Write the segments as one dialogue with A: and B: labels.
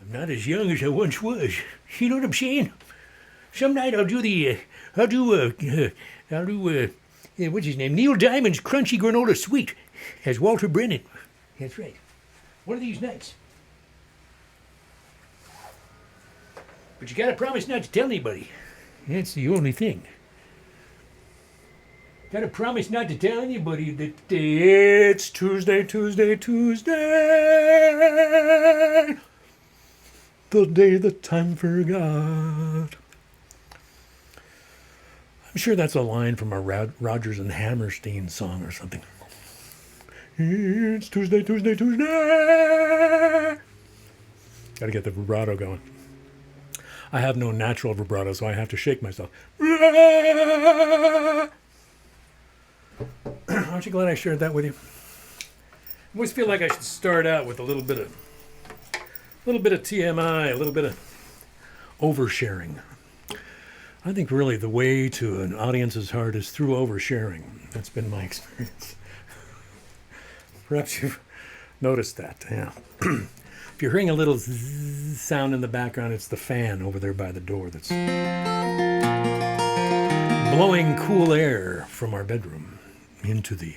A: I'm not as young as I once was. You know what I'm saying? Some night I'll do what's his name? Neil Diamond's Crunchy Granola Sweet as Walter Brennan. That's right. One of these nights. But you gotta promise not to tell anybody. That's the only thing. Gotta promise not to tell anybody that it's Tuesday. The day that time forgot. I'm sure that's a line from a Rodgers and Hammerstein song or something. It's Tuesday. Gotta get the vibrato going. I have no natural vibrato, so I have to shake myself. Aren't you glad I shared that with you? I always feel like I should start out with a little bit of TMI, a little bit of oversharing. I think really the way to an audience's heart is through oversharing. That's been my experience. Perhaps you've noticed that. Yeah. If you're hearing a little sound in the background, it's the fan over there by the door that's blowing cool air from our bedroom into the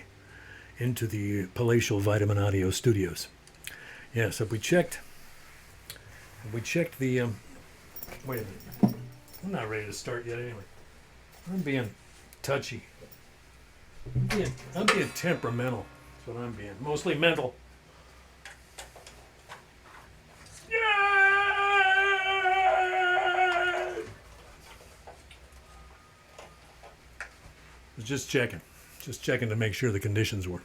A: palatial Vitamin Audio studios. Yes, have we checked the wait a minute. I'm not ready to start yet anyway. I'm being touchy. I'm being temperamental. That's what I'm being. Mostly mental. Just checking to make sure the conditions were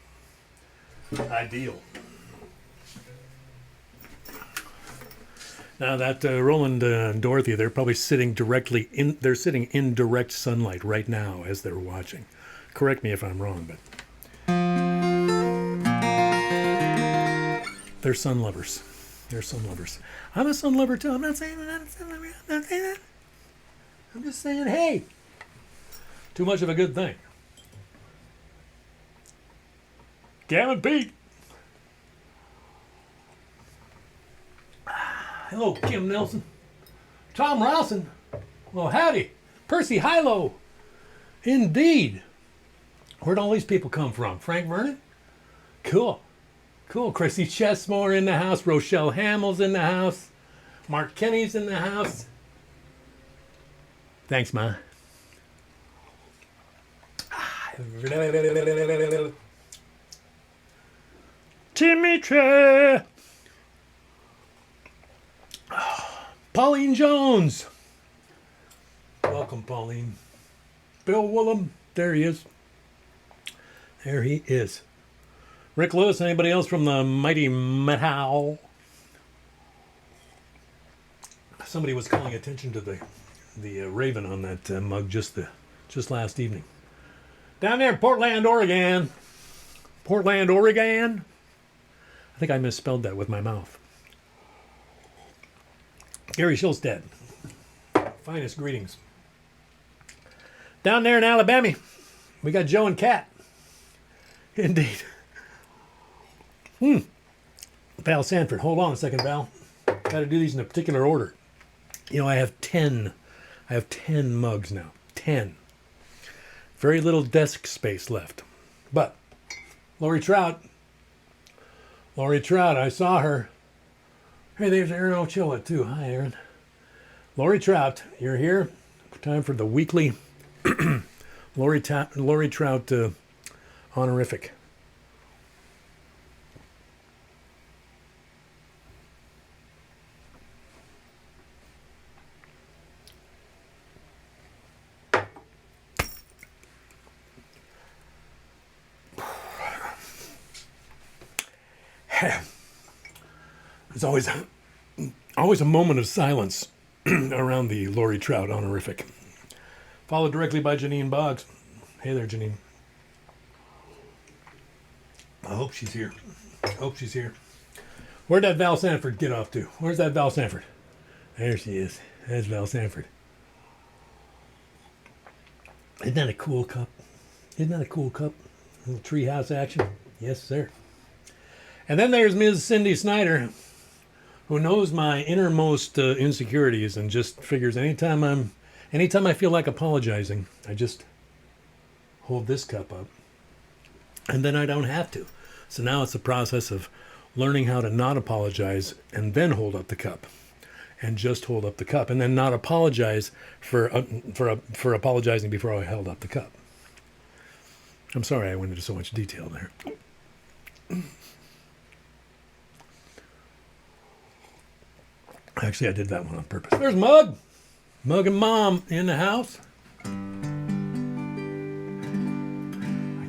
A: ideal. Now that Roland and Dorothy, they're probably sitting they're sitting in direct sunlight right now as they're watching. Correct me if I'm wrong, but they're sun lovers. They're sun lovers. I'm a sun lover too. I'm not saying that. I'm not saying that. I'm just saying, hey, too much of a good thing. Gavin Pete. Hello, Kim Nelson. Tom Rawson. Well, howdy. Percy Hilo. Indeed. Where'd all these people come from? Frank Vernon? Cool. Chrissy Chesmore in the house. Rochelle Hamill's in the house. Mark Kenny's in the house. Thanks, Ma. Timmy. Pauline Jones. Welcome, Pauline. Bill Willem. There he is. Rick Lewis. Anybody else from the Mighty Metal? Somebody was calling attention to the raven on that mug just last evening. Down there in Portland, Oregon. I think I misspelled that with my mouth. Gary Shilstead. Finest greetings. Down there in Alabama, we got Joe and Kat. Indeed. Val Sanford. Hold on a second, Val. Got to do these in a particular order. You know, I have 10 mugs now. 10. Very little desk space left. But Lori Trout, I saw her. Hey, there's Aaron Ochoa too. Hi, Aaron. Lori Trout, you're here. Time for the weekly Lori Trout honorific. There's always a moment of silence around the Lori Trout honorific. Followed directly by Janine Boggs. Hey there, Janine. I hope she's here. Where'd that Val Sanford get off to? Where's that Val Sanford? There she is. There's Val Sanford. Isn't that a cool cup? A little treehouse action. Yes, sir. And then there's Ms. Cindy Snyder, who knows my innermost insecurities and just figures anytime I feel like apologizing, I just hold this cup up, and then I don't have to. So now it's a process of learning how to not apologize and then hold up the cup, and just hold up the cup, and then not apologize for apologizing before I held up the cup. I'm sorry I went into so much detail there. Actually, I did that one on purpose. There's Mug! Mug and Mom in the house. I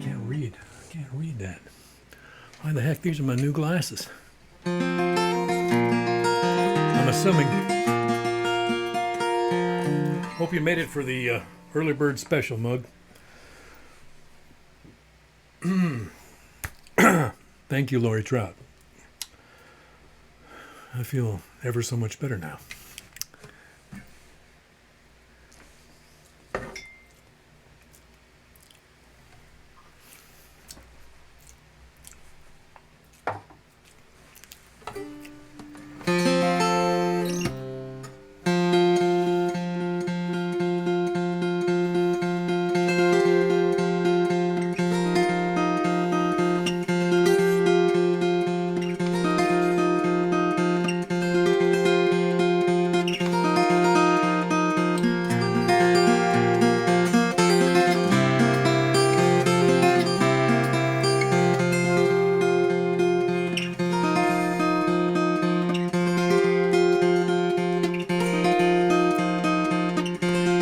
A: can't read that. Why the heck? These are my new glasses. I'm assuming. Hope you made it for the early bird special, Mug. Thank you, Lori Trout. I feel ever so much better now.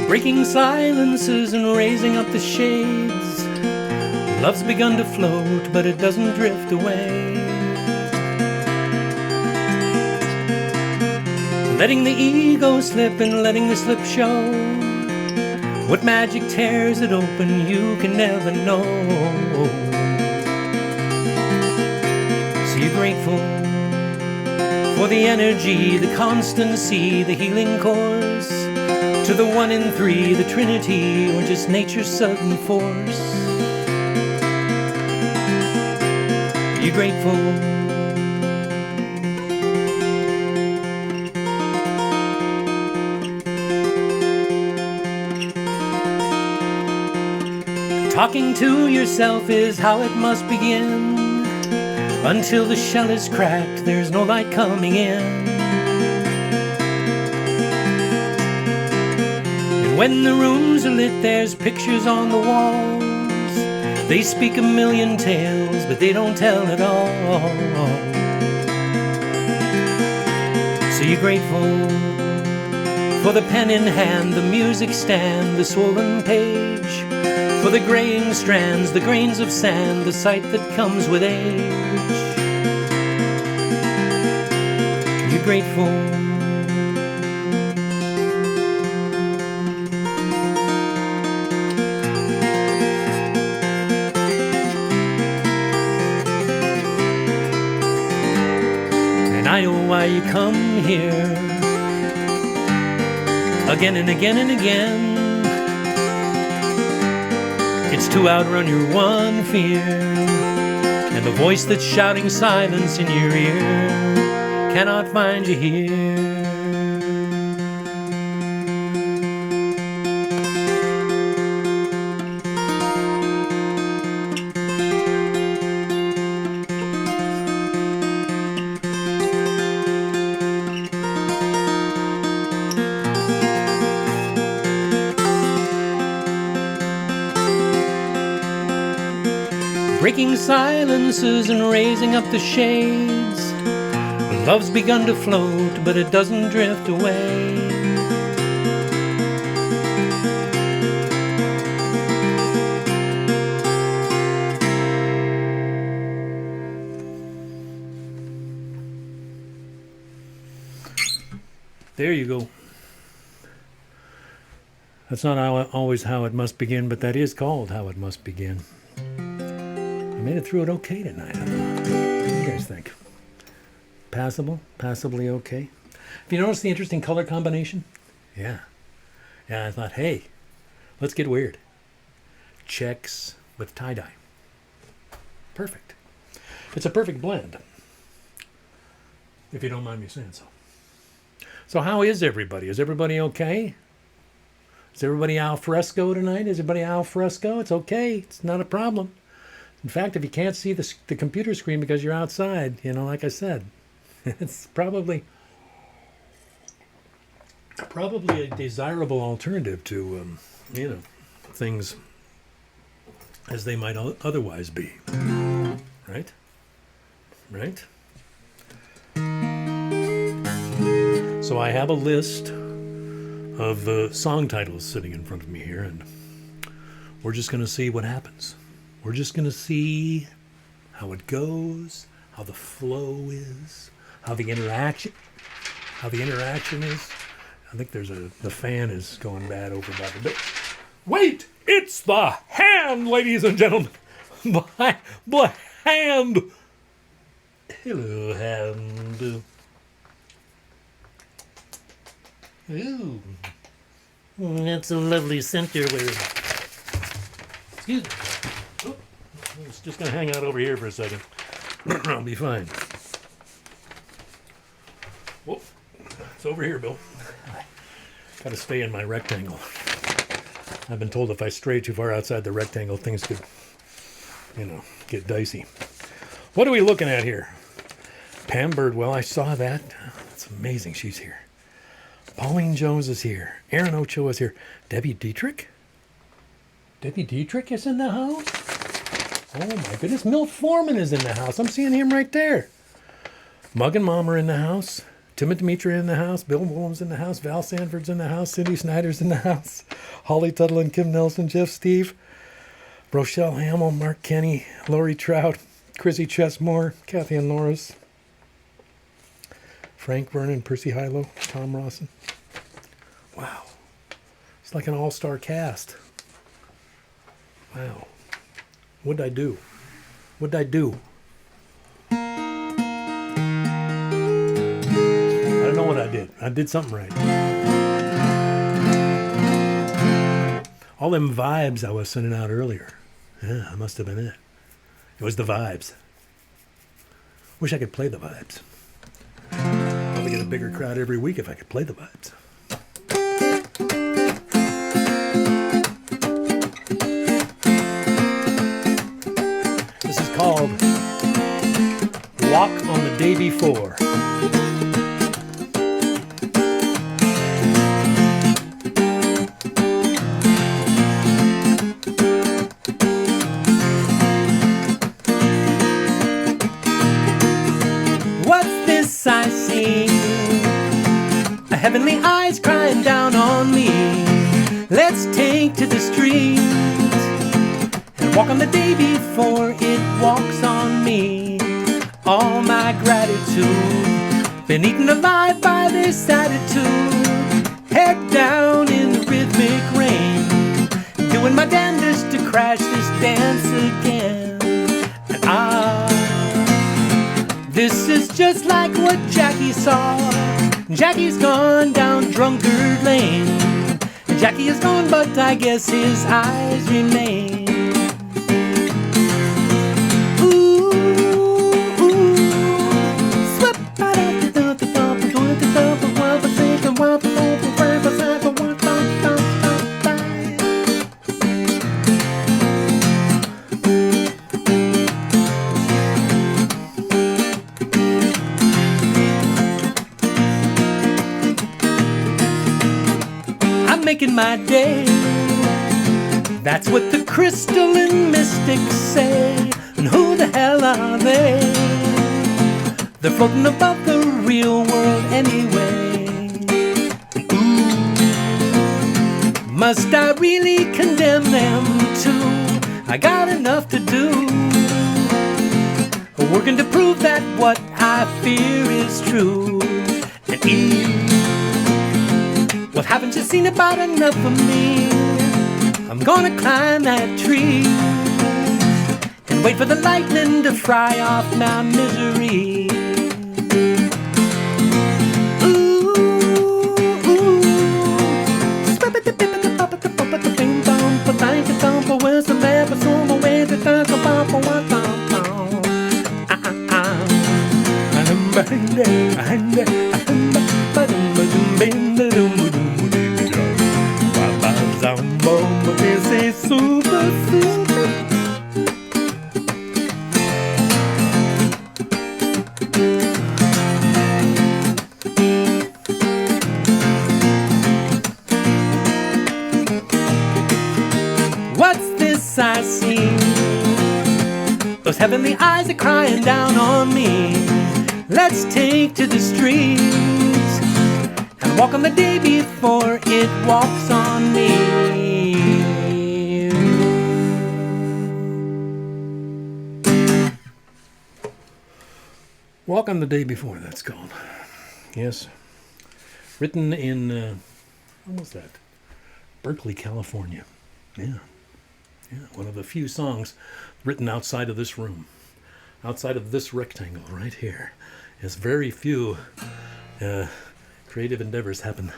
A: Breaking silences and raising up the shades. Love's begun to float, but it doesn't drift away. Letting the ego slip and letting the slip show. What magic tears it open, you can never know. So you're grateful for the energy, the constancy, the healing course. To the 1 in 3, the Trinity, or just nature's sudden force. You're grateful. Talking to yourself is how it must begin. Until the shell is cracked, there's no light coming in. When the rooms are lit, there's pictures on the walls. They speak a million tales, but they don't tell it all. So you're grateful for the pen in hand, the music stand, the swollen page. For the graying strands, the grains of sand, the sight that comes with age. You're grateful. I know why you come here again and again and again. It's to outrun your one fear, and the voice that's shouting silence in your ear cannot find you here. Breaking silences and raising up the shades. Love's begun to float, but it doesn't drift away. There you go. That's not always how it must begin, but that is called how it must begin. I made it through it okay tonight. What do you guys think? Passable? Passably okay? Have you noticed the interesting color combination? Yeah. Yeah, I thought, hey, let's get weird. Checks with tie-dye. Perfect. It's a perfect blend. If you don't mind me saying so. So how is everybody? Is everybody okay? Is everybody al fresco tonight? Is everybody al fresco? It's okay. It's not a problem. In fact, if you can't see the computer screen because you're outside, like I said, it's probably a desirable alternative to, things as they might otherwise be. Right? Right? So I have a list of song titles sitting in front of me here, and we're just going to see what happens. We're just going to see how it goes, how the flow is, how the interaction is. I think the fan is going bad over by the door. Wait! It's the hand, ladies and gentlemen! Hand! Hello, hand. Ooh. That's a lovely scent you're wearing. Excuse me. Oh, it's just going to hang out over here for a second. I'll be fine. Whoa. It's over here, Bill. Got to stay in my rectangle. I've been told if I stray too far outside the rectangle, things could, get dicey. What are we looking at here? Pam Birdwell, I saw that. It's amazing she's here. Pauline Jones is here. Aaron Ochoa is here. Debbie Dietrich? Debbie Dietrich is in the house? Oh my goodness. Milt Foreman is in the house. I'm seeing him right there. Mug and Mom are in the house. Tim and Demetria in the house. Bill Williams in the house. Val Sanford's in the house. Cindy Snyder's in the house. Holly Tuttle and Kim Nelson. Jeff Steve. Rochelle Hamill. Mark Kenny. Lori Trout. Chrissy Chesmore. Kathy and Norris. Frank Vernon. Percy Hilo. Tom Rawson. Wow. It's like an all-star cast. Wow. What'd I do? I don't know what I did. I did something right. All them vibes I was sending out earlier. Yeah, that must have been it. It was the vibes. Wish I could play the vibes. Probably get a bigger crowd every week if I could play the vibes. This is called Walk on the Day Before. What's this I see? A heavenly eyes crying down on me. Let's take to the street and walk on the day before it walks on me. All my gratitude been eaten alive by this attitude. Head down in the rhythmic rain, doing my damnedest to crash this dance again. And this is just like what Jackie saw. Jackie's gone down Drunkard Lane. Jackie is gone, but I guess his eyes remain. Making my day. That's what the crystalline mystics say. And who the hell are they? They're floating above the real world anyway. Ooh, must I really condemn them too? I got enough to do, working to prove that what I fear is true. And well, haven't you seen about enough of me? I'm gonna climb that tree and wait for the lightning to fry off my misery. Ooh, ooh. heavenly eyes are crying down on me. Let's take to the streets and walk on the day before it walks on me. Walk on the Day Before, that's called. Yes. Written in, when was that? Berkeley, California. Yeah. One of the few songs written outside of this room. Outside of this rectangle right here. There's very few creative endeavors happen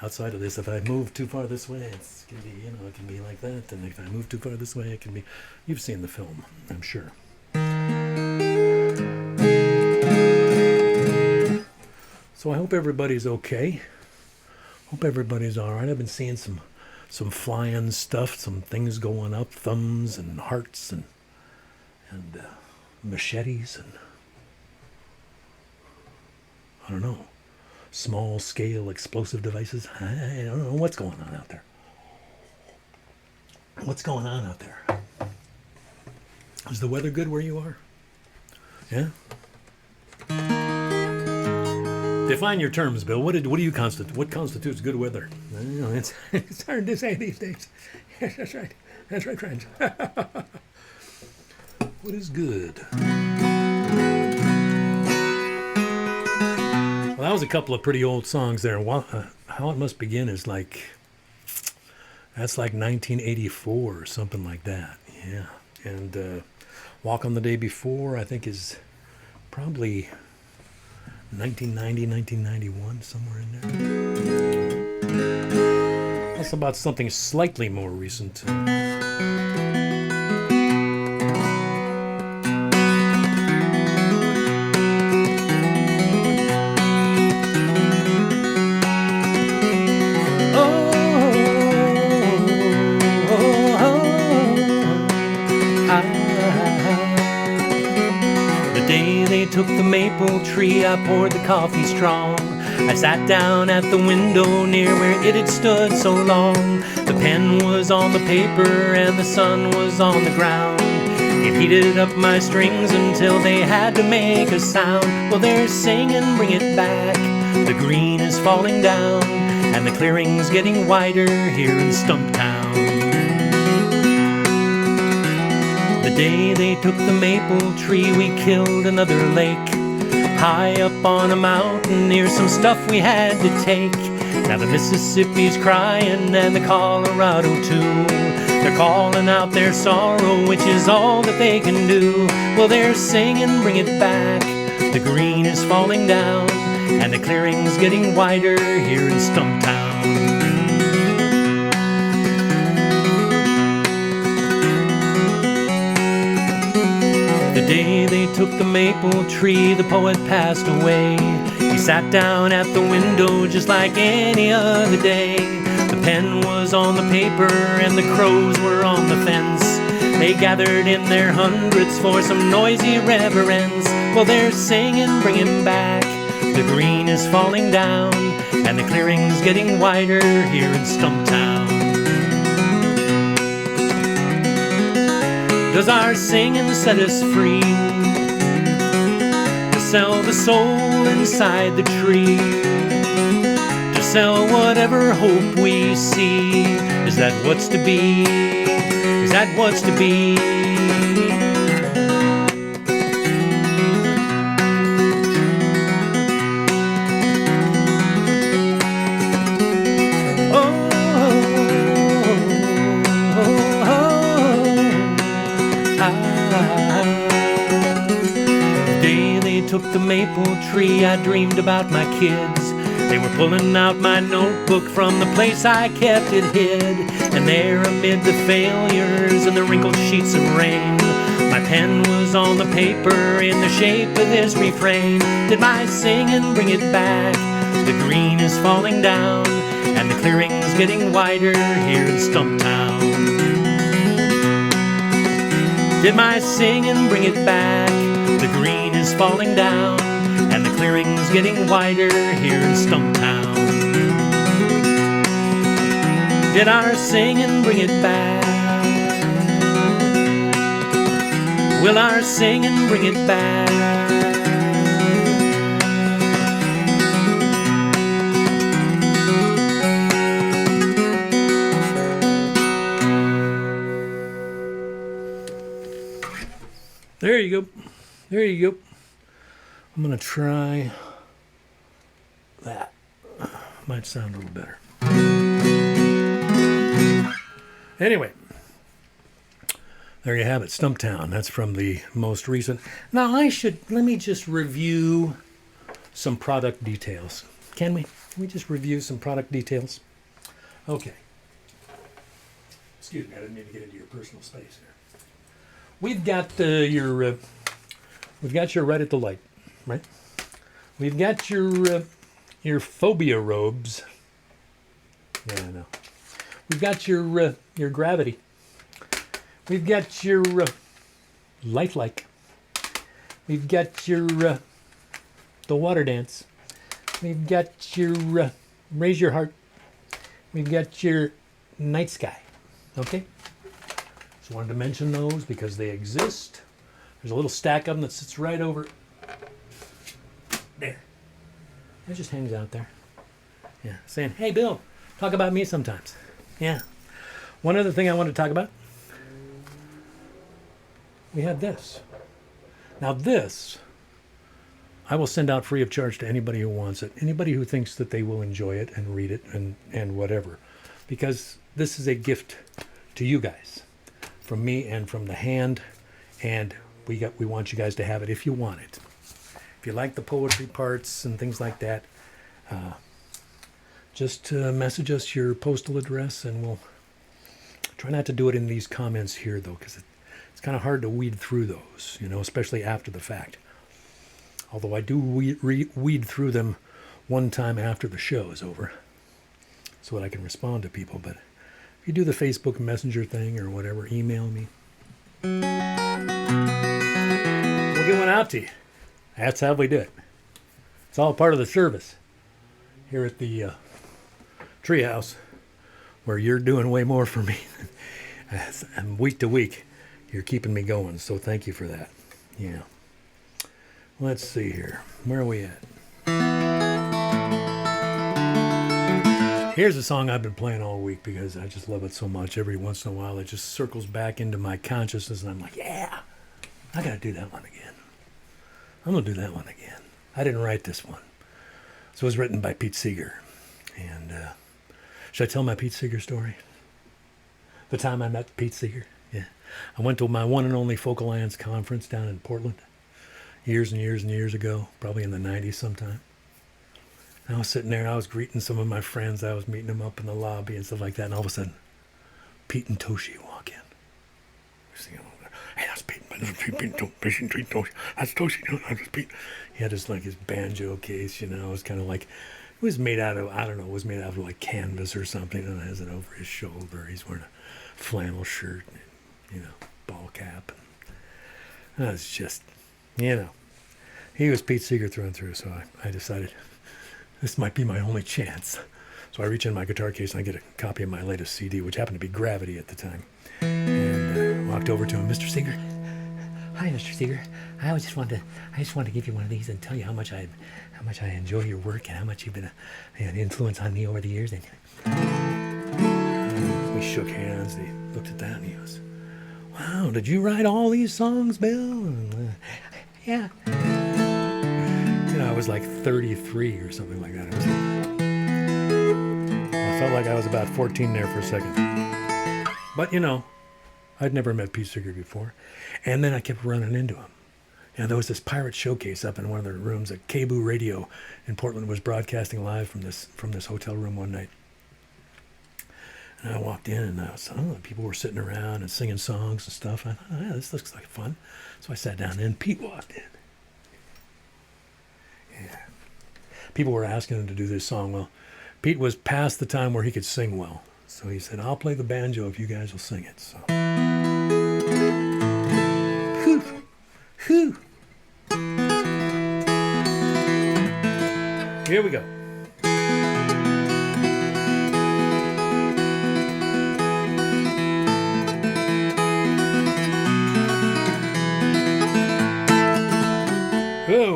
A: outside of this. If I move too far this way, it can be, it can be like that. And if I move too far this way, it can be... You've seen the film, I'm sure. So I hope everybody's okay. Hope everybody's all right. I've been seeing some flying stuff, some things going up, thumbs and hearts and machetes and I don't know, small scale explosive devices. I don't know what's going on out there. What's going on out there? Is the weather good where you are? Yeah? Define your terms, Bill. What do you constitute? What constitutes good weather? It's hard to say these days. Yes, that's right. That's right, friends. What is good? Well, that was a couple of pretty old songs there. How It Must Begin is that's like 1984 or something like that. Yeah. And Walk on the Day Before, I think, is probably 1990, 1991, somewhere in there. That's about something slightly more recent. Took the maple tree, I poured the coffee strong. I sat down at the window near where it had stood so long. The pen was on the paper and the sun was on the ground. It heated up my strings until they had to make a sound. Well, they're singing, bring it back. The green is falling down and the clearing's getting wider here in Stump Town. The day they took the maple tree, we killed another lake. High up on a mountain near some stuff we had to take. Now the Mississippi's crying and the Colorado too. They're calling out their sorrow, which is all that they can do. Well, they're singing, bring it back. The green is falling down and the clearing's getting wider here in Stump Town. The day they took the maple tree, the poet passed away. He sat down at the window just like any other day. The pen was on the paper and the crows were on the fence. They gathered in their hundreds for some noisy reverence. Well, they're singing, bring it back. The green is falling down and the clearing's getting wider here in Stump Town. Does our singing set us free to sell the soul inside the tree? To sell whatever hope we see? Is that what's to be? Is that what's to be? Took the maple tree, I dreamed about my kids. They were pulling out my notebook from the place I kept it hid. And there amid the failures and the wrinkled sheets of rain, my pen was on the paper in the shape of this refrain. Did my singing bring it back? The green is falling down and the clearing's getting wider here in Stump Town. Did my singing bring it back? The green is falling down and the clearing's getting wider here in Stump Town. Did our singing bring it back? Will our singing bring it back? There you go. There you go. I'm going to try that. Might sound a little better. Anyway, there you have it, Stump Town. That's from the most recent. Now let me just review some product details. Can we? Can we just review some product details? Okay. Excuse me, I didn't mean to get into your personal space here. We've got your right at the light, right? We've got your phobia robes. Yeah, I know. We've got your gravity. We've got your lifelike. We've got your the water dance. We've got your raise your heart. We've got your night sky. Okay. Just wanted to mention those because they exist. There's a little stack of them that sits right over there. It just hangs out there. Yeah, saying, hey, Bill, talk about me sometimes. Yeah. One other thing I want to talk about. We have this. Now this, I will send out free of charge to anybody who wants it. Anybody who thinks that they will enjoy it and read it and whatever. Because this is a gift to you guys. From me and from the hand. And we want you guys to have it if you want it. If you like the poetry parts and things like that, just message us your postal address, and we'll try not to do it in these comments here, though, because it's kind of hard to weed through those, especially after the fact. Although I do weed through them one time after the show is over, so that I can respond to people. But if you do the Facebook Messenger thing or whatever, email me. We'll get one out to you. That's how we do it. It's all part of the service here at the Treehouse, where you're doing way more for me. And week to week, you're keeping me going. So thank you for that. Yeah. Let's see here. Where are we at? Here's a song I've been playing all week because I just love it so much. Every once in a while, it just circles back into my consciousness, and I'm like, yeah, I got to do that one again. I'm going to do that one again. I didn't write this one. So it was written by Pete Seeger. And should I tell my Pete Seeger story? The time I met Pete Seeger? Yeah. I went to my one and only Folk Alliance conference down in Portland years and years and years ago, probably in the 90s sometime. And I was sitting there, I was greeting some of my friends. I was meeting them up in the lobby and stuff like that. And all of a sudden, Pete and Toshi walk in. We're singing over there. Hey, that's Pete. That's Toshi. That's Toshi. That's Pete. He had his banjo case, it was kind of like, it was made out of, it was made out of like canvas or something, and has it over his shoulder. He's wearing a flannel shirt, and, ball cap. And it's just, he was Pete Seeger through and through, so I decided this might be my only chance. So I reach in my guitar case and I get a copy of my latest CD, which happened to be Gravity at the time, and walked over to him. Mr. Seeger. Hi, Mr. Seeger. I just wanted to give you one of these and tell you how much I enjoy your work and how much you've been an influence on me over the years. And we shook hands. He looked at that and he goes, "Wow, did you write all these songs, Bill?" And, yeah. I was like 33 or something like that. I felt like I was about 14 there for a second. But, I'd never met Pete Seeger before. And then I kept running into him. There was this pirate showcase up in one of the rooms at KBOO Radio in Portland was broadcasting live from this hotel room one night. And I walked in and people were sitting around and singing songs and stuff. I thought, yeah, this looks like fun. So I sat down and Pete walked in. Yeah. People were asking him to do this song. Well, Pete was past the time where he could sing well. So he said, I'll play the banjo if you guys will sing it. So. Whew. Whew. Here we go.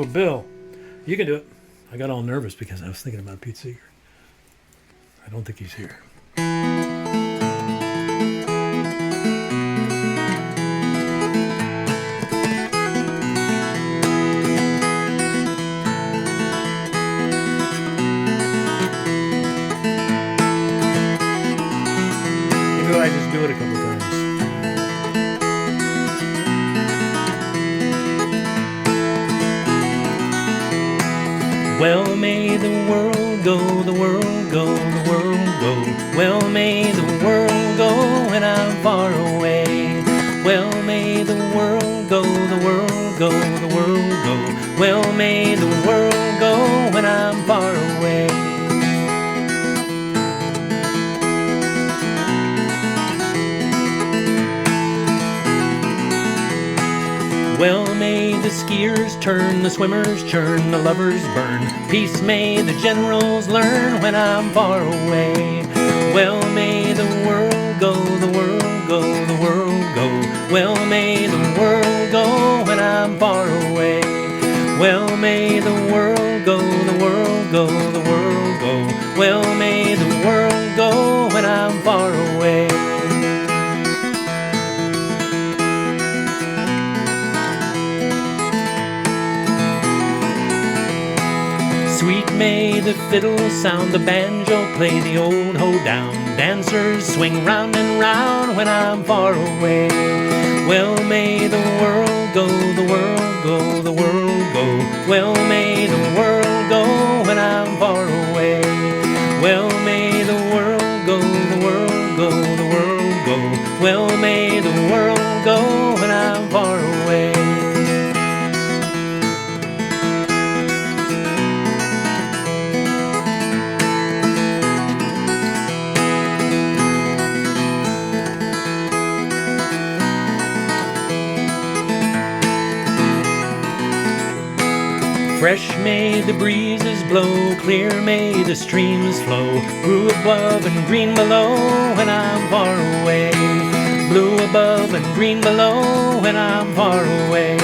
A: Oh, Bill, you can do it. I got all nervous because I was thinking about Pete Seeger. I don't think he's here. Maybe I just do it a couple times. Well, may the world go, the world go, the world go. Well, may the world go when I'm far away. Well, may the world go, the world go, the world go. Well, may the world go when I'm far away. Well, may the skiers turn, the swimmers churn, the lovers burn. Peace may the generals learn when I'm far away. Well, may the world go, the world go, the world go. Well, may the world go when I'm far away. Well, may the world go, the world go, the world go. Well, may the world go when I'm far away. Sweet may the fiddle sound, the banjo play the old hoedown. Dancers swing round and round when I'm far away. Well, may the world go, the world go, the world go. Well, may the world go when I'm far away. Well, may the world go, the world go, the world go. Well, may the world go when I'm far away. Fresh may the breezes blow, clear may the streams flow, blue above and green below when I'm far away. Blue above and green below when I'm far away.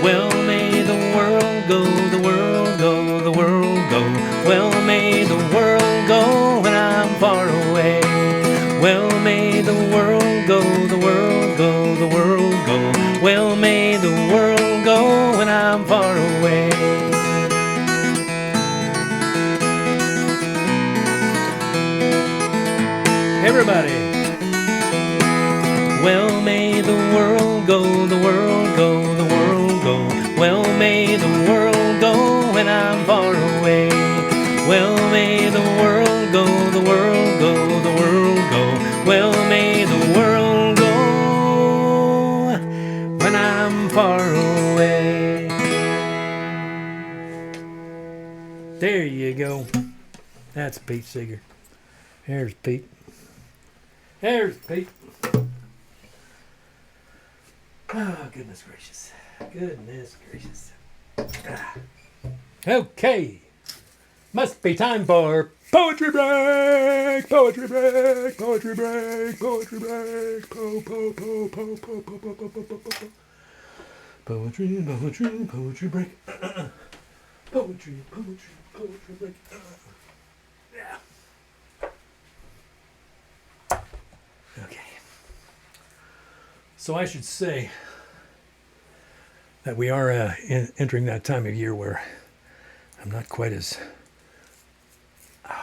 A: Well, may the world go, the world go, the world go. Well, may the world go when I'm far away. Well, may the world go, the world go, the world go. Well, may the world go when I'm far away. Everybody. Well, may the world go, the world go, the world go. Well, may the world go when I'm far away. Well, may the world go, the world go, the world go. Well, may the world go when I'm far away. There you go. That's Pete Seeger. There's Pete. There's Pete. Oh, goodness gracious. Goodness gracious. Okay. Must be time for poetry break. Poetry break. Poetry break. Poetry break. Poetry break. Poetry break. Yeah. Okay. So I should say that we are entering that time of year where I'm not quite as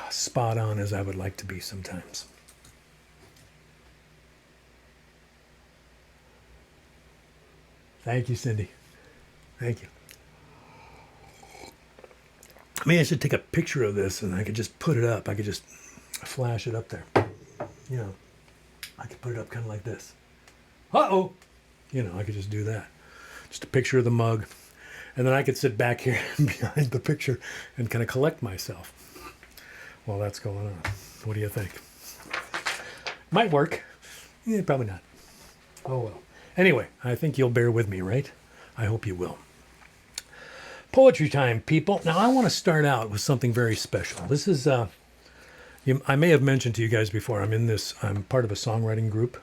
A: spot on as I would like to be sometimes. Thank you, Cindy. Thank you. Maybe I should take a picture of this and I could just put it up. I could just flash it up there. You know, I could put it up kind of like this. Uh-oh. You know, I could just do that. Just a picture of the mug. And then I could sit back here behind the picture and kind of collect myself while that's going on. What do you think? Might work. Yeah, probably not. Oh, well. Anyway, I think you'll bear with me, right? I hope you will. Poetry time, people. Now, I want to start out with something very special. This is, I may have mentioned to you guys before, I'm part of a songwriting group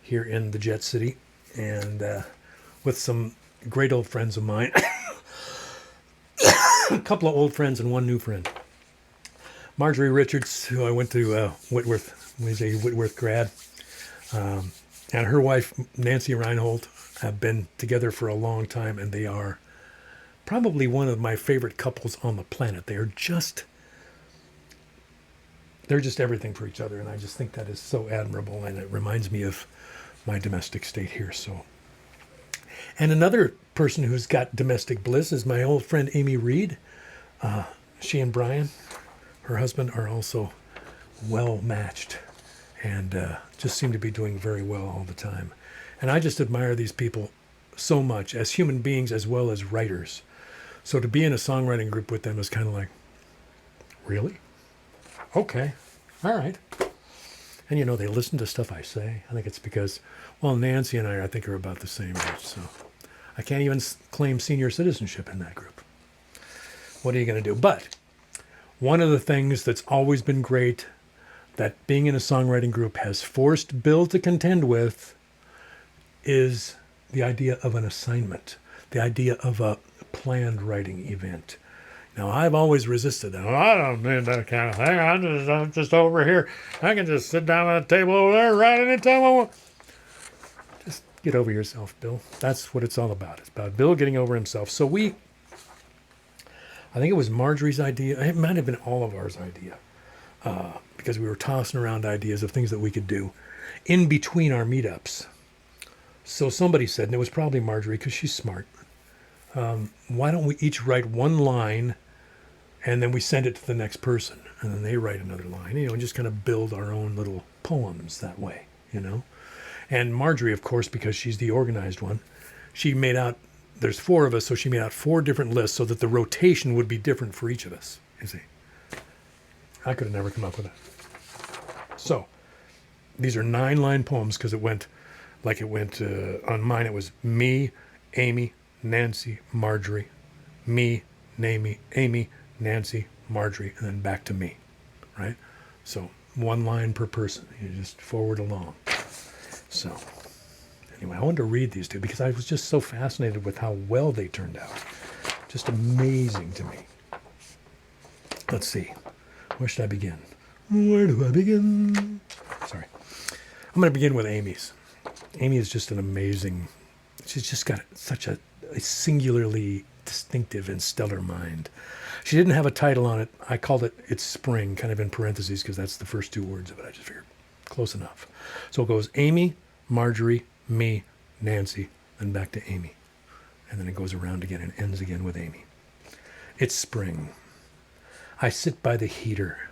A: here in the Jet City, and with some great old friends of mine. A couple of old friends and one new friend. Marjorie Richards, who I went to Whitworth, was a Whitworth grad, and her wife, Nancy Reinhold, have been together for a long time, and they are probably one of my favorite couples on the planet. They're just everything for each other, and I just think that is so admirable, and it reminds me of my domestic state here. So, and another person who's got domestic bliss is my old friend Amy Reed. She and Brian, her husband, are also well matched, and just seem to be doing very well all the time. And I just admire these people so much as human beings as well as writers. So to be in a songwriting group with them is kind of like, really? Okay, all right. And they listen to stuff I say. I think it's because, well, Nancy and I think, are about the same age, so I can't even claim senior citizenship in that group. What are you going to do? But one of the things that's always been great that being in a songwriting group has forced Bill to contend with is the idea of an assignment, the idea of a planned writing event. Now, I've always resisted that. I don't need that kind of thing. I'm just over here. I can just sit down at a table over there and write anytime I want. Just get over yourself, Bill. That's what it's all about. It's about Bill getting over himself. So I think it was Marjorie's idea. It might have been all of ours idea, because we were tossing around ideas of things that we could do in between our meetups. So somebody said, and it was probably Marjorie because she's smart, why don't we each write one line and then we send it to the next person and then they write another line, and just kind of build our own little poems that way, And Marjorie, of course, because she's the organized one, she made out, there's 4 of us, so she made out 4 different lists so that the rotation would be different for each of us, you see. I could have never come up with that. So these are 9-line poems because it went on mine, it was me, Amy, Nancy, Marjorie, me, Amy, Nancy, Marjorie, and then back to me, right? So 1 line per person. You just forward along. So anyway, I wanted to read these 2 because I was just so fascinated with how well they turned out. Just amazing to me. Let's see. Where should I begin? Where do I begin? Sorry. I'm going to begin with Amy's. Amy is just an amazing, she's just got such a singularly distinctive and stellar mind. She didn't have a title on it. I called it It's Spring, kind of in parentheses, because that's the first 2 words of it. I just figured close enough. So it goes Amy, Marjorie, me, Nancy, then back to Amy. And then it goes around again and ends again with Amy. It's spring. I sit by the heater.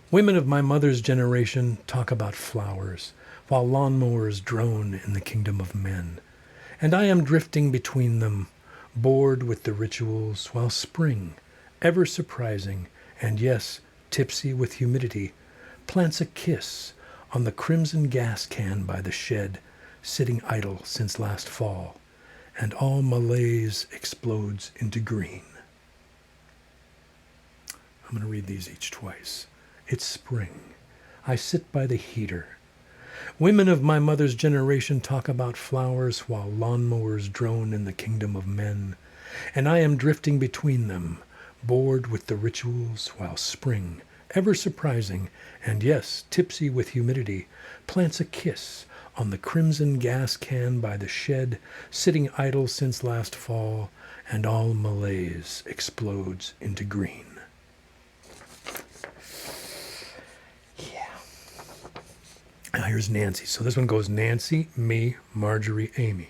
A: Women of my mother's generation talk about flowers, while lawnmowers drone in the kingdom of men. And I am drifting between them, bored with the rituals, while spring, ever surprising, and yes, tipsy with humidity, plants a kiss on the crimson gas can by the shed, sitting idle since last fall, and all malaise explodes into green. I'm going to read these each twice. It's spring. I sit by the heater. Women of my mother's generation talk about flowers while lawnmowers drone in the kingdom of men, and I am drifting between them, bored with the rituals while spring, ever surprising, and yes, tipsy with humidity, plants a kiss on the crimson gas can by the shed, sitting idle since last fall, and all malaise explodes into green. Now here's Nancy. So this one goes Nancy, me, Marjorie, Amy.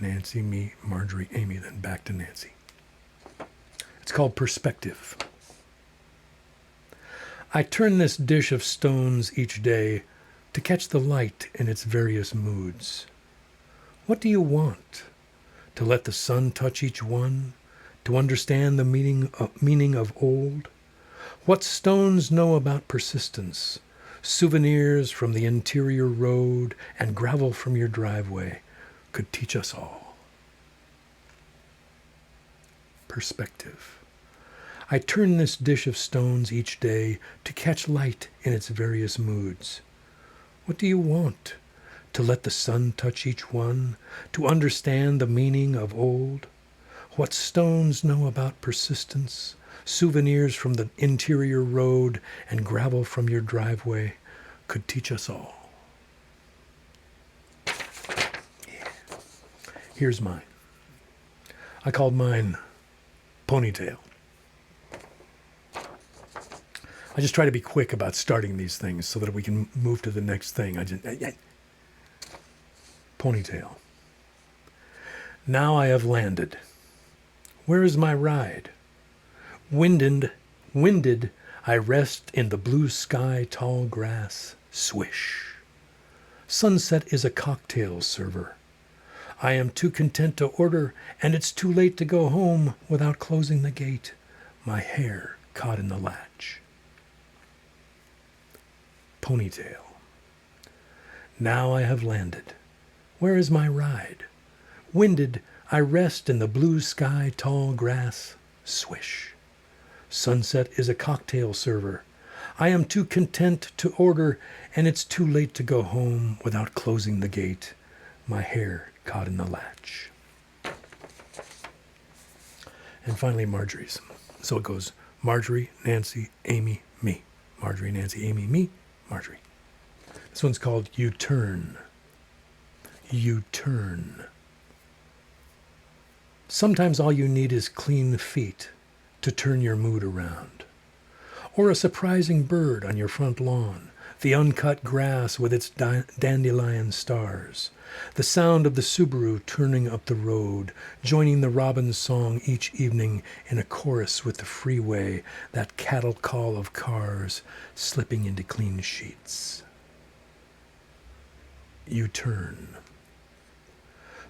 A: Nancy, me, Marjorie, Amy, then back to Nancy. It's called Perspective. I turn this dish of stones each day to catch the light in its various moods. What do you want? To let the sun touch each one? To understand the meaning of old? What stones know about persistence? Souvenirs from the interior road and gravel from your driveway could teach us all. Perspective. I turn this dish of stones each day to catch light in its various moods. What do you want? To let the sun touch each one? To understand the meaning of old? What stones know about persistence, souvenirs from the interior road, and gravel from your driveway could teach us all. Yeah. Here's mine. I called mine Ponytail. I just try to be quick about starting these things so that we can move to the next thing. Ponytail. Now I have landed. Where is my ride? Winded, I rest in the blue sky, tall grass, swish. Sunset is a cocktail server. I am too content to order, and it's too late to go home without closing the gate, my hair caught in the latch. Ponytail. Now I have landed. Where is my ride? Winded, I rest in the blue sky, tall grass, swish. Sunset is a cocktail server. I am too content to order, and it's too late to go home without closing the gate, my hair caught in the latch. And finally, Marjorie's. So it goes Marjorie, Nancy, Amy, me. Marjorie, Nancy, Amy, me, Marjorie. This one's called You Turn. You turn. Sometimes all you need is clean feet to turn your mood around. Or a surprising bird on your front lawn, the uncut grass with its dandelion stars, the sound of the Subaru turning up the road, joining the robin's song each evening in a chorus with the freeway, that cattle call of cars slipping into clean sheets. You turn.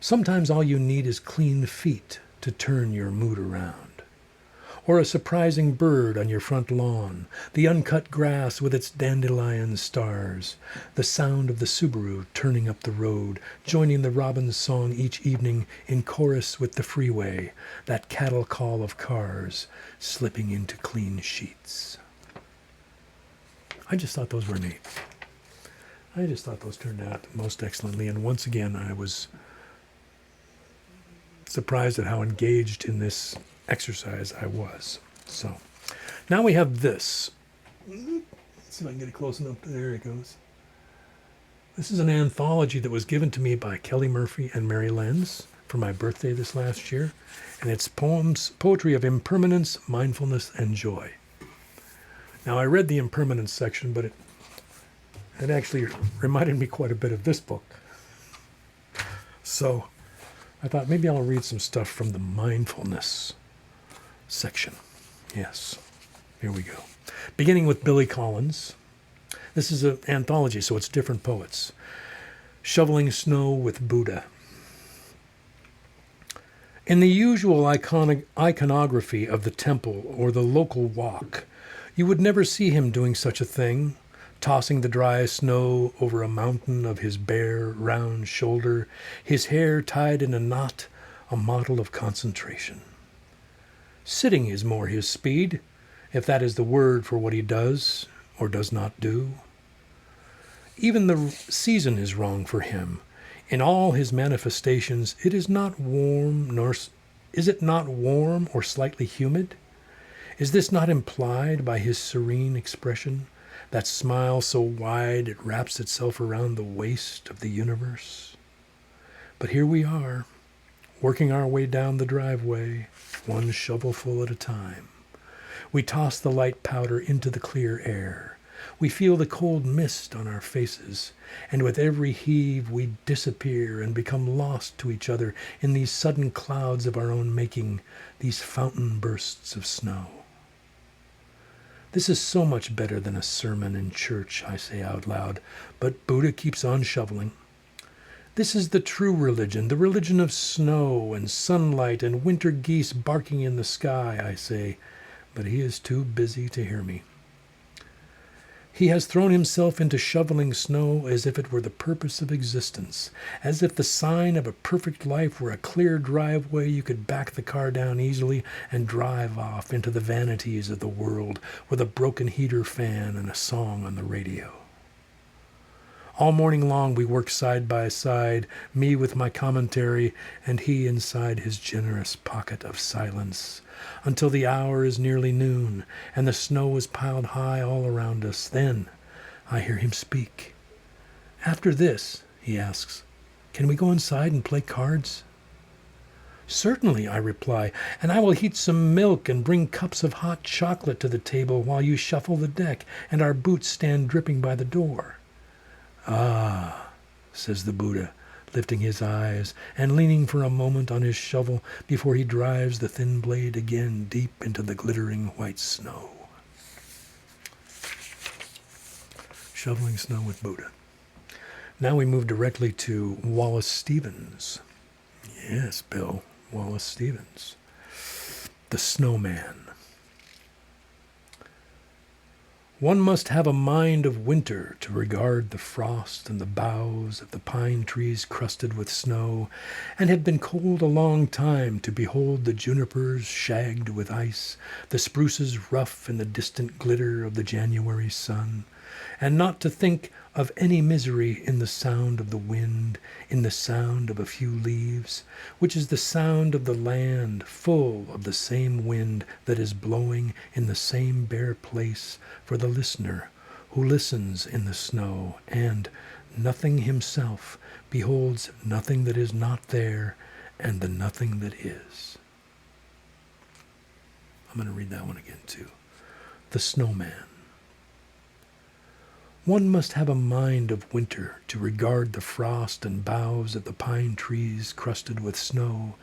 A: Sometimes all you need is clean feet to turn your mood around. Or a surprising bird on your front lawn, the uncut grass with its dandelion stars, the sound of the Subaru turning up the road, joining the robin's song each evening in chorus with the freeway, that cattle call of cars slipping into clean sheets. I just thought those were neat. I just thought those turned out most excellently, and once again I was surprised at how engaged in this exercise I was. So now we have this. Let's see if I can get it close enough. There it goes. This is an anthology that was given to me by Kelly Murphy and Mary Lenz for my birthday this last year, and it's poetry of impermanence, mindfulness, and joy. Now I read the impermanence section, but it actually reminded me quite a bit of this book. So I thought maybe I'll read some stuff from the mindfulness section. Yes, here we go. Beginning with Billy Collins. This is an anthology, so it's different poets. Shoveling Snow with Buddha. In the usual iconography of the temple or the local walk, you would never see him doing such a thing, tossing the dry snow over a mountain of his bare, round shoulder, his hair tied in a knot, a model of concentration. Sitting is more his speed, if that is the word for what he does or does not do. Even the season is wrong for him. In all his manifestations, it is not warm, nor is it not warm or slightly humid? Is this not implied by his serene expression? That smile so wide it wraps itself around the waist of the universe. But here we are, working our way down the driveway, one shovelful at a time. We toss the light powder into the clear air. We feel the cold mist on our faces, and with every heave we disappear and become lost to each other in these sudden clouds of our own making, these fountain bursts of snow. This is so much better than a sermon in church, I say out loud, but Buddha keeps on shoveling. This is the true religion, the religion of snow and sunlight and winter geese barking in the sky, I say, but he is too busy to hear me. He has thrown himself into shoveling snow as if it were the purpose of existence, as if the sign of a perfect life were a clear driveway you could back the car down easily and drive off into the vanities of the world with a broken heater fan and a song on the radio. All morning long we work side by side, me with my commentary, and he inside his generous pocket of silence, until the hour is nearly noon, and the snow is piled high all around us. Then I hear him speak. After this, he asks, can we go inside and play cards? Certainly, I reply, and I will heat some milk and bring cups of hot chocolate to the table while you shuffle the deck and our boots stand dripping by the door. Ah, says the Buddha, lifting his eyes and leaning for a moment on his shovel before he drives the thin blade again deep into the glittering white snow. Shoveling snow with Buddha. Now we move directly to Wallace Stevens. Yes, Bill, Wallace Stevens. The Snowman. One must have a mind of winter to regard the frost and the boughs of the pine trees crusted with snow, and have been cold a long time to behold the junipers shagged with ice, the spruces rough in the distant glitter of the January sun, and not to think of any misery in the sound of the wind, in the sound of a few leaves, which is the sound of the land full of the same wind that is blowing in the same bare place for the listener who listens in the snow, and, nothing himself, beholds nothing that is not there, and the nothing that is. I'm going to read that one again too. The Snowman. One must have a mind of winter to regard the frost and boughs of the pine trees crusted with snow,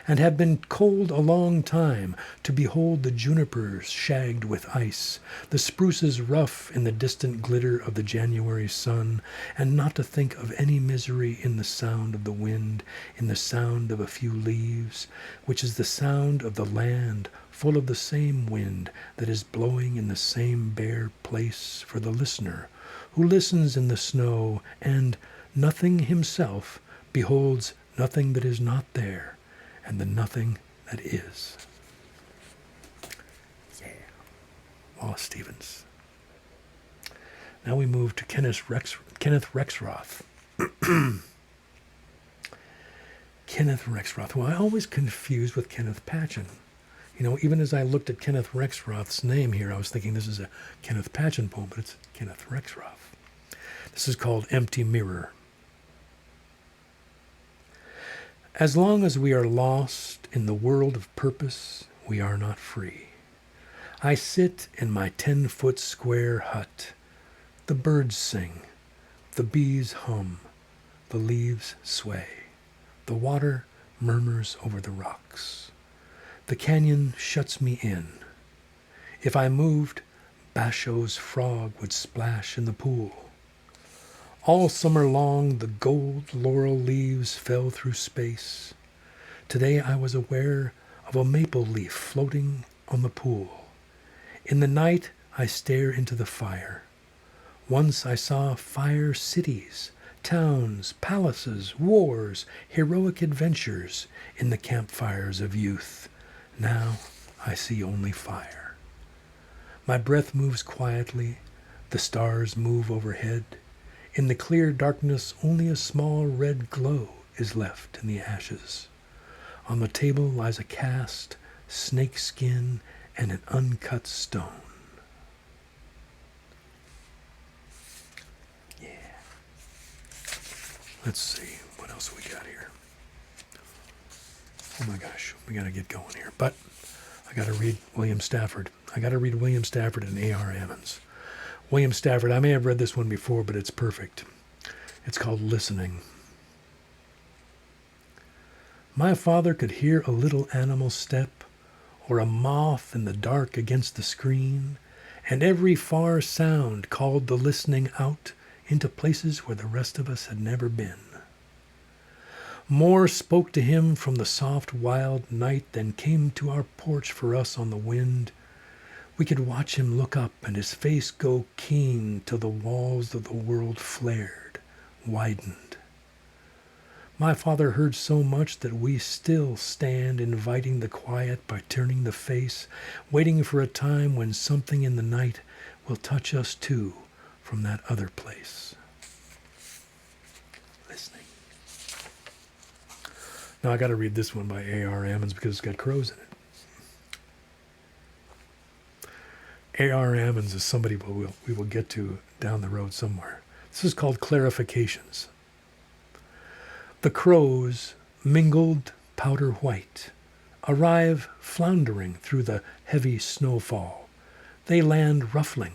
A: and have been cold a long time to behold the junipers shagged with ice, the spruces rough in the distant glitter of the January sun, and not to think of any misery in the sound of the wind, in the sound of a few leaves, which is the sound of the land full of the same wind that is blowing in the same bare place for the listener, who listens in the snow, and, nothing himself, beholds nothing that is not there, and the nothing that is. Yeah. Wallace Stevens. Now we move to Kenneth Rexroth. Kenneth Rexroth, who I always confuse with Kenneth Patchen. You know, even as I looked at Kenneth Rexroth's name here, I was thinking this is a Kenneth Patchen poem, but it's Kenneth Rexroth. This is called Empty Mirror. As long as we are lost in the world of purpose, we are not free. I sit in my 10-foot square hut. The birds sing, the bees hum, the leaves sway, the water murmurs over the rocks. The canyon shuts me in. If I moved, Basho's frog would splash in the pool. All summer long, the gold laurel leaves fell through space. Today I was aware of a maple leaf floating on the pool. In the night, I stare into the fire. Once I saw fire cities, towns, palaces, wars, heroic adventures in the campfires of youth. Now I see only fire. My breath moves quietly. The stars move overhead. In the clear darkness, only a small red glow is left in the ashes. On the table lies a cast, snake skin, and an uncut stone. Yeah. Let's see, what else we got here? Oh my gosh, we got to get going here. But I got to read William Stafford. I got to read William Stafford and A.R. Emmons. William Stafford, I may have read this one before, but it's perfect. It's called Listening. My father could hear a little animal step, or a moth in the dark against the screen, and every far sound called the listening out into places where the rest of us had never been. More spoke to him from the soft wild night than came to our porch for us on the wind. We could watch him look up and his face go keen till the walls of the world flared, widened. My father heard so much that we still stand inviting the quiet by turning the face, waiting for a time when something in the night will touch us too from that other place. listening. Now I got to read this one by A.R. Ammons because it's got crows in it. A.R. Ammons is somebody we will get to down the road somewhere. This is called Clarifications. The crows, mingled powder white, arrive floundering through the heavy snowfall. They land ruffling,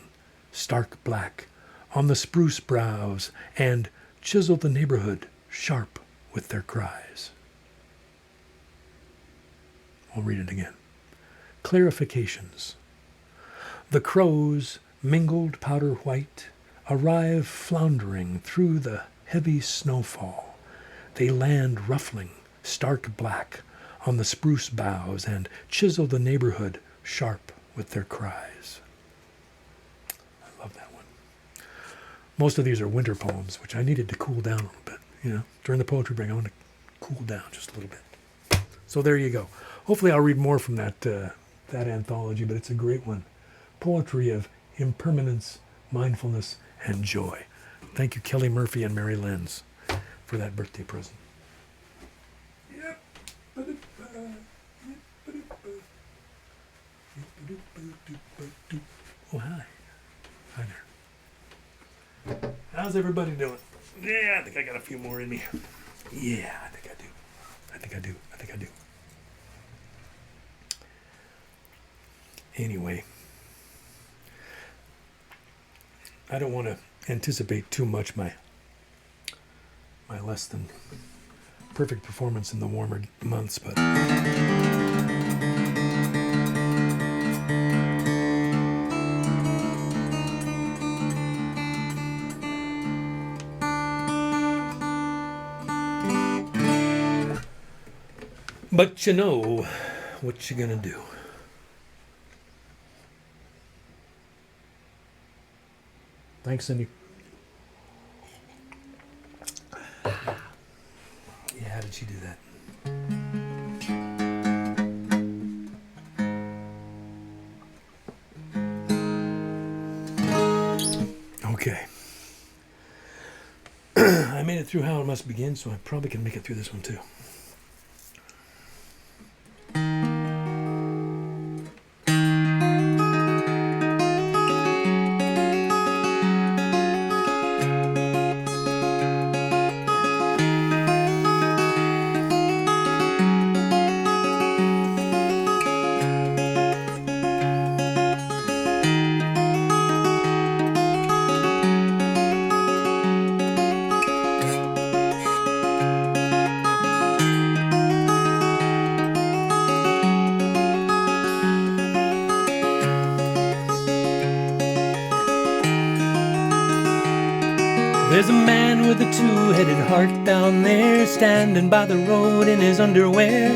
A: stark black, on the spruce boughs and chisel the neighborhood sharp with their cries. I'll read it again. Clarifications. The crows, mingled powder white, arrive floundering through the heavy snowfall. They land ruffling, stark black, on the spruce boughs and chisel the neighborhood sharp with their cries. I love that one. Most of these are winter poems, which I needed to cool down a little bit. You know, during the poetry break, I want to cool down just a little bit. So there you go. Hopefully I'll read more from that anthology, but it's a great one. Poetry of impermanence, mindfulness, and joy. Thank you, Kelly Murphy and Mary Lenz, for that birthday present. Oh, hi. Hi there. How's everybody doing? Yeah, I think I got a few more in me. Yeah, I think I do. I think I do. Anyway, I don't want to anticipate too much my less than perfect performance in the warmer months, but you know what you're gonna do. Thanks, Cindy. Yeah, how did she do that? Okay. I made it through How It Must Begin, so I probably can make it through this one too. There's a man with a two-headed heart down there, standing by the road in his underwear.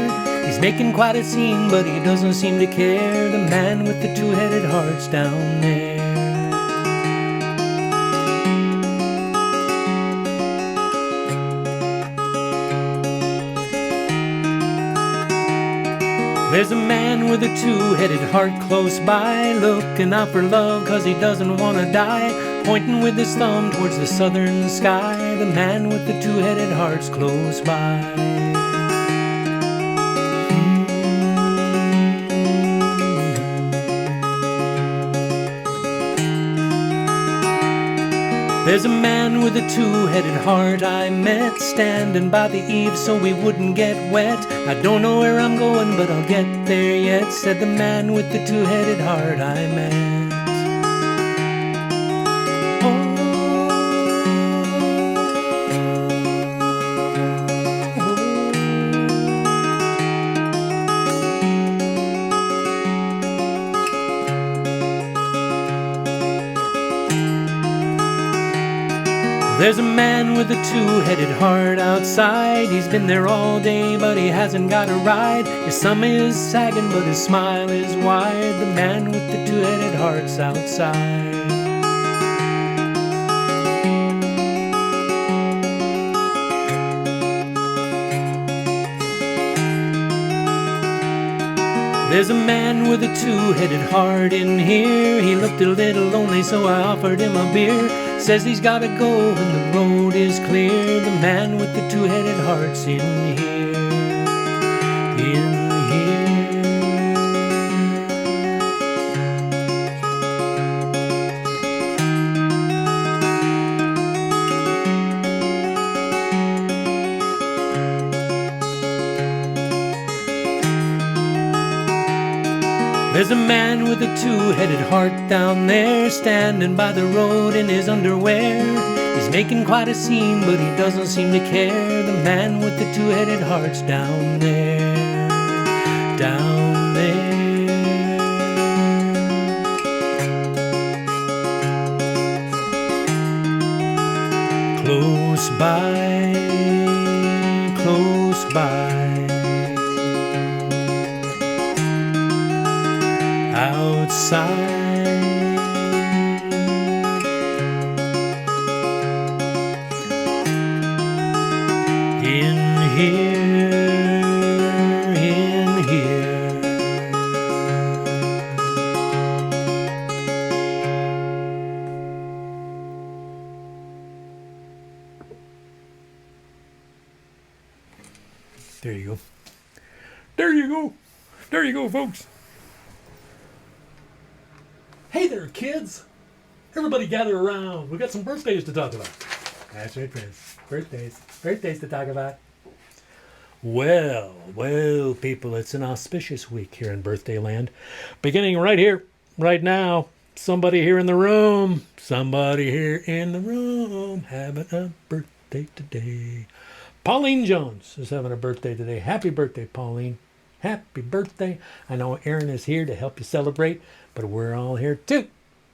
A: He's making quite a scene, but he doesn't seem to care. The man with the two-headed heart's down there. There's a man with a two-headed heart close by, looking out for love 'cause he doesn't want to die, pointing with his thumb towards the southern sky. The man with the two-headed heart's close by. There's a man with a two-headed heart I met, standing by the eave so we wouldn't get wet. I don't know where I'm going, but I'll get there yet, said the man with the two-headed heart I met. There's a man with a two-headed heart outside. He's been there all day, but he hasn't got a ride. His thumb is sagging, but his smile is wide. The man with the two-headed heart's outside. There's a man with a two-headed heart in here. He looked a little lonely, so I offered him a beer. Says he's gotta go and the road is clear. The man with the two-headed heart's in here. In here. There's a man with a two-headed heart down there, standing by the road in his underwear. He's making quite a scene, but he doesn't seem to care. The man with the two-headed heart's down there, down there. Close by, close by. Outside, in here, in here. There you go. There you go. There you go, folks. Hey there, kids! Everybody gather around. We've got some birthdays to talk about. That's right, friends. Birthdays. Birthdays to talk about. Well, people, it's an auspicious week here in Birthday Land. Beginning right here, right now. Somebody here in the room. Somebody here in the room having a birthday today. Pauline Jones is having a birthday today. Happy birthday, Pauline. Happy birthday. I know Aaron is here to help you celebrate, but we're all here too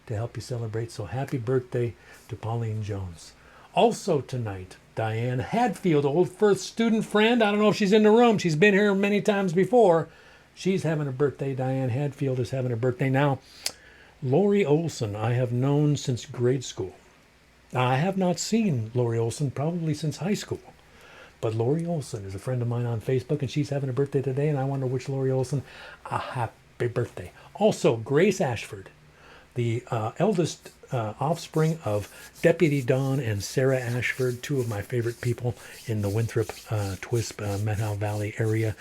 A: to help you celebrate. So happy birthday to Pauline Jones. Also tonight, Diane Hadfield, old first student friend. I don't know if she's in the room. She's been here many times before. She's having a birthday. Diane Hadfield is having a birthday now. Lori Olson, I have known since grade school. I have not seen Lori Olson probably since high school. But Lori Olson is a friend of mine on Facebook, and she's having a birthday today, and I wonder which Lori Olson. A happy birthday. Also, Grace Ashford, the eldest offspring of Deputy Don and Sarah Ashford, two of my favorite people in the Winthrop, Twisp, Methow Valley area,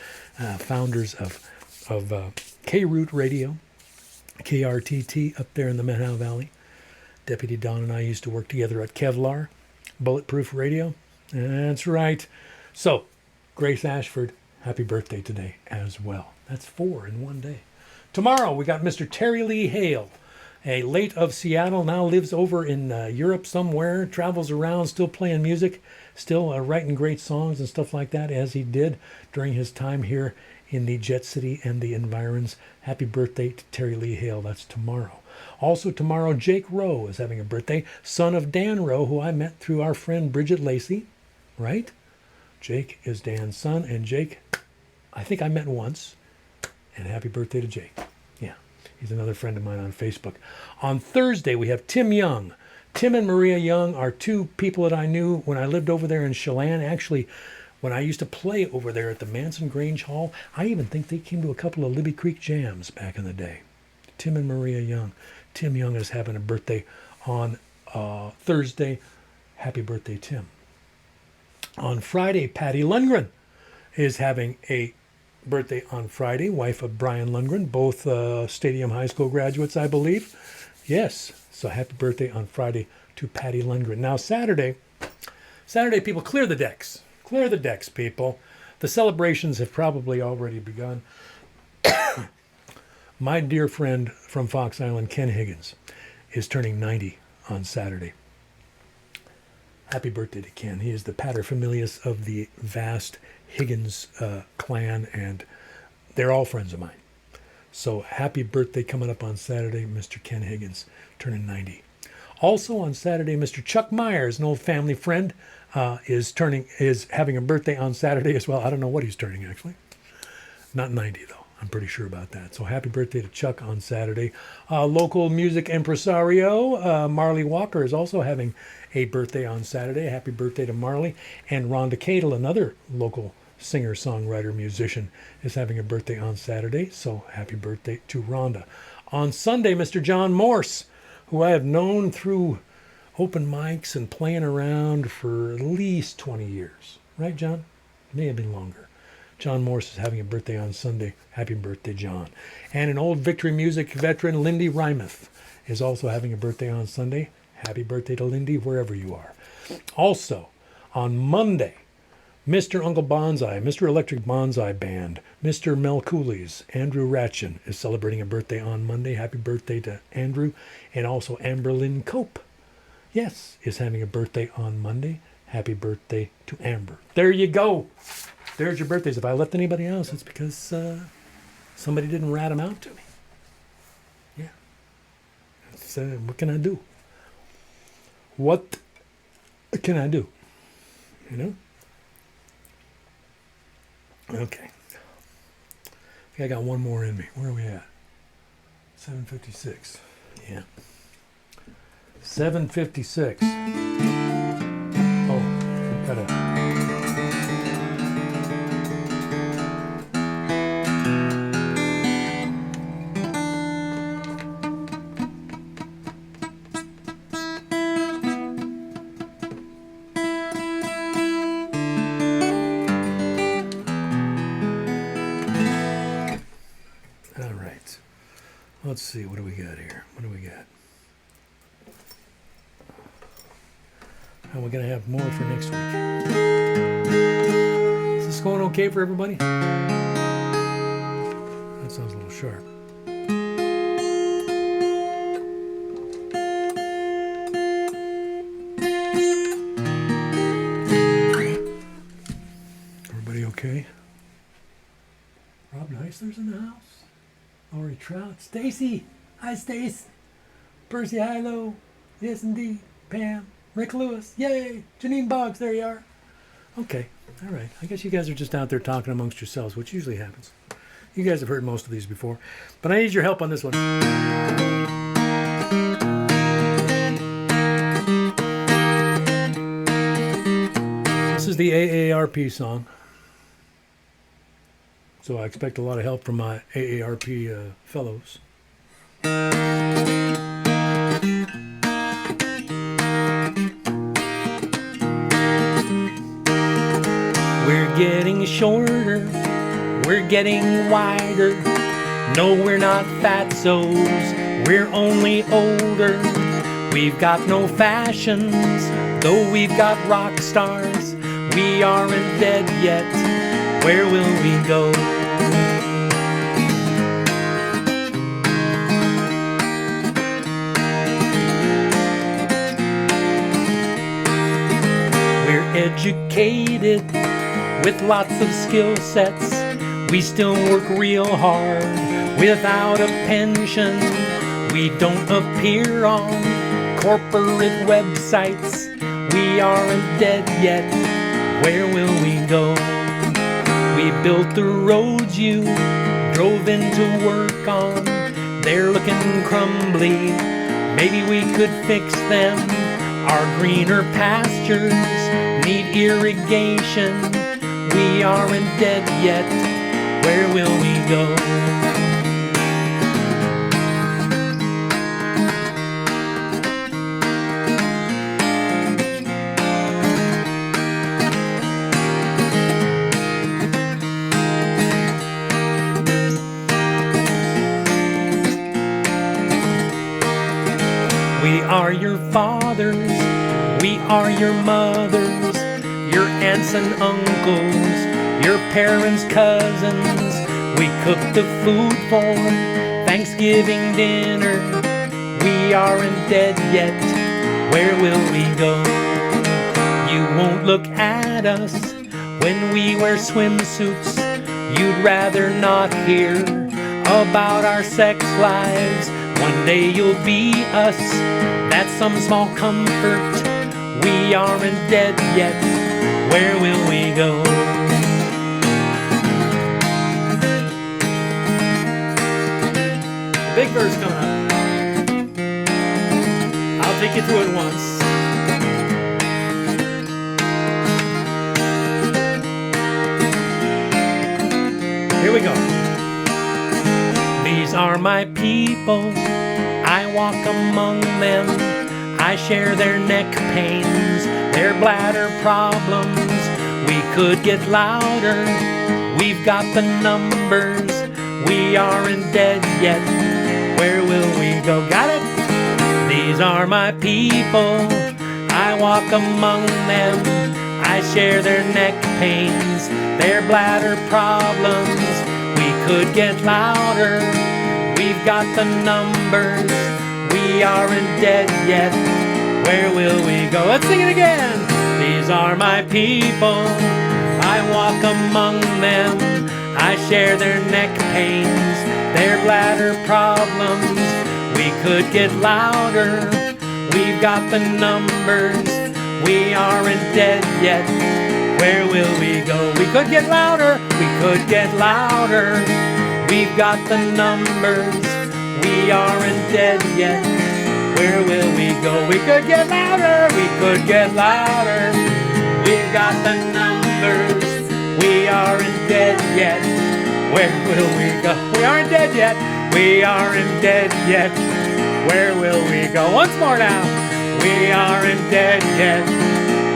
A: founders of K-Root Radio, KRTT up there in the Methow Valley. Deputy Don and I used to work together at Kevlar, Bulletproof Radio. That's right. So, Grace Ashford, happy birthday today as well. That's 4 in one day. Tomorrow, we got Mr. Terry Lee Hale, a late of Seattle, now lives over in Europe somewhere, travels around, still playing music, still writing great songs and stuff like that, as he did during his time here in the Jet City and the environs. Happy birthday to Terry Lee Hale. That's tomorrow. Also tomorrow, Jake Rowe is having a birthday, son of Dan Rowe, who I met through our friend Bridget Lacey. Right? Jake is Dan's son, and Jake, I think I met once. And happy birthday to Jake. Yeah, he's another friend of mine on Facebook. On Thursday, we have Tim Young. Tim and Maria Young are two people that I knew when I lived over there in Chelan. Actually, when I used to play over there at the Manson Grange Hall, I even think they came to a couple of Libby Creek jams back in the day. Tim and Maria Young. Tim Young is having a birthday on Thursday. Happy birthday, Tim. On Friday, Patty Lundgren is having a birthday on Friday, wife of Brian Lundgren, both Stadium High School graduates, I believe. Yes, so happy birthday on Friday to Patty Lundgren. Now, Saturday, people, clear the decks. Clear the decks, people. The celebrations have probably already begun. My dear friend from Fox Island, Ken Higgins, is turning 90 on Saturday. Happy birthday to Ken. He is the paterfamilias of the vast Higgins clan, and they're all friends of mine. So happy birthday coming up on Saturday, Mr. Ken Higgins, turning 90. Also on Saturday, Mr. Chuck Myers, an old family friend, is having a birthday on Saturday as well. I don't know what he's turning, actually. Not 90, though. I'm pretty sure about that. So happy birthday to Chuck on Saturday. Local music impresario, Marley Walker, is also having a birthday on Saturday. Happy birthday to Marley. And Rhonda Cadle, another local singer, songwriter, musician, is having a birthday on Saturday. So happy birthday to Rhonda. On Sunday, Mr. John Morse, who I have known through open mics and playing around for at least 20 years. Right, John? May have been longer. John Morse is having a birthday on Sunday. Happy birthday, John. And an old Victory Music veteran, Lindy Rymeth, is also having a birthday on Sunday. Happy birthday to Lindy, wherever you are. Also, on Monday, Mr. Uncle Bonsai, Mr. Electric Bonsai Band, Mr. Mel Cooley's, Andrew Ratchin is celebrating a birthday on Monday. Happy birthday to Andrew. And also Amberlynn Cope, yes, is having a birthday on Monday. Happy birthday to Amber. There you go. There's your birthdays. If I left anybody else, it's because somebody didn't rat them out to me. Yeah. That's, what can I do? What can I do? You know? Okay. I think I got one more in me. Where are we at? 7:56. Yeah. 7:56. Oh, we gotta... Let's see, what do we got here? What do we got? And we're going to have more for next week. Is this going okay for everybody? That sounds a little sharp. Everybody okay? Rob Neisler's in the house. Lori Trout, Stacy, hi Stace, Percy Hilo, yes indeed, Pam, Rick Lewis, yay, Janine Boggs, there you are. Okay, all right, I guess you guys are just out there talking amongst yourselves, which usually happens. You guys have heard most of these before, but I need your help on this one. This is the AARP song. So I expect a lot of help from my AARP fellows. We're getting shorter, we're getting wider. No, we're not fatzos, we're only older. We've got no fashions, though we've got rock stars. We aren't dead yet, where will we go? Educated with lots of skill sets, we still work real hard without a pension. We don't appear on corporate websites. We aren't dead yet, where will we go? We built the roads you drove into work on. They're looking crumbly, maybe we could fix them. Our greener pastures need irrigation. We aren't dead yet, where will we go? We are your fathers, we are your mothers, your aunts and uncles, your parents' cousins. We cook the food for Thanksgiving dinner. We aren't dead yet, where will we go? You won't look at us when we wear swimsuits. You'd rather not hear about our sex lives. One day you'll be us, that's some small comfort. We aren't dead yet, where will we go? The big verse coming up. I'll take you through it once. Here we go. These are my people, I walk among them. I share their neck pains, their bladder problems. We could get louder, we've got the numbers. We aren't dead yet, where will we go? Got it? These are my people, I walk among them. I share their neck pains, their bladder problems. We could get louder, we've got the numbers. We aren't dead yet, where will we go? Let's sing it again. These are my people, I walk among them. I share their neck pains, their bladder problems. We could get louder, we've got the numbers. We aren't dead yet, where will we go? We could get louder, we could get louder. We've got the numbers, we aren't dead yet. Where will we go? We could get louder, we could get louder. We've got the numbers, we aren't dead yet. Where will we go? We aren't dead yet, we aren't dead yet. Where will we go? Once more now. We aren't dead yet,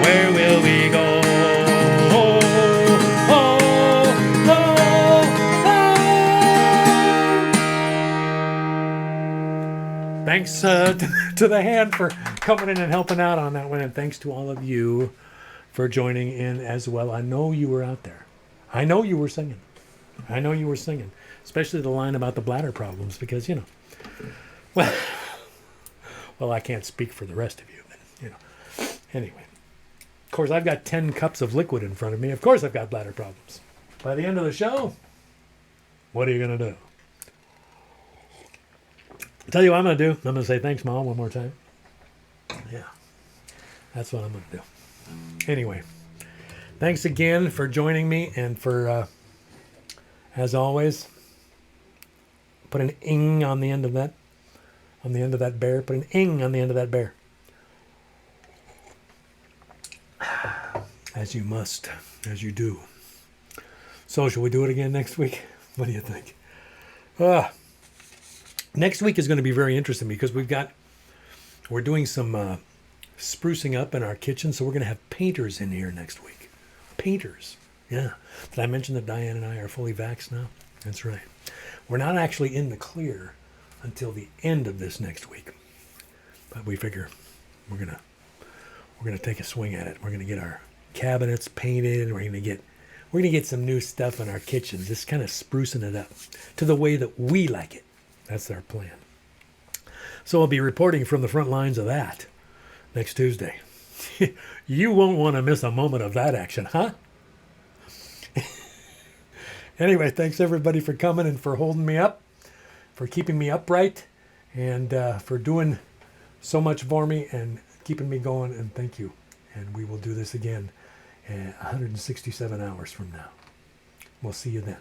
A: where will we go? Oh, oh, oh, oh. Thanks to the hand for coming in and helping out on that one, and thanks to all of you for joining in as well. I know you were out there. I know you were singing. I know you were singing, especially the line about the bladder problems, because, you know, well, I can't speak for the rest of you, but, you know. Anyway, of course, I've got 10 cups of liquid in front of me. Of course, I've got bladder problems. By the end of the show, what are you going to do? I'll tell you what I'm going to do. I'm going to say thanks, Mom, one more time. Yeah, that's what I'm going to do. Anyway, thanks again for joining me, and for, as always, put an ing on the end of that. On the end of that bear. Put an ing on the end of that bear. As you must. As you do. So, shall we do it again next week? What do you think? Next week is going to be very interesting, because we're doing some sprucing up in our kitchen, so we're going to have painters in here next week. Painters. Yeah. Did I mention that Diane and I are fully vaxxed now? That's right. We're not actually in the clear until the end of this next week, but we figure we're gonna take a swing at it. We're gonna get our cabinets painted. We're gonna get some new stuff in our kitchen, just kind of sprucing it up to the way that we like it. That's our plan. So I'll be reporting from the front lines of that next Tuesday. You won't want to miss a moment of that action, huh? Anyway, thanks everybody for coming and for holding me up, for keeping me upright, and for doing so much for me and keeping me going, and thank you. And we will do this again 167 hours from now. We'll see you then.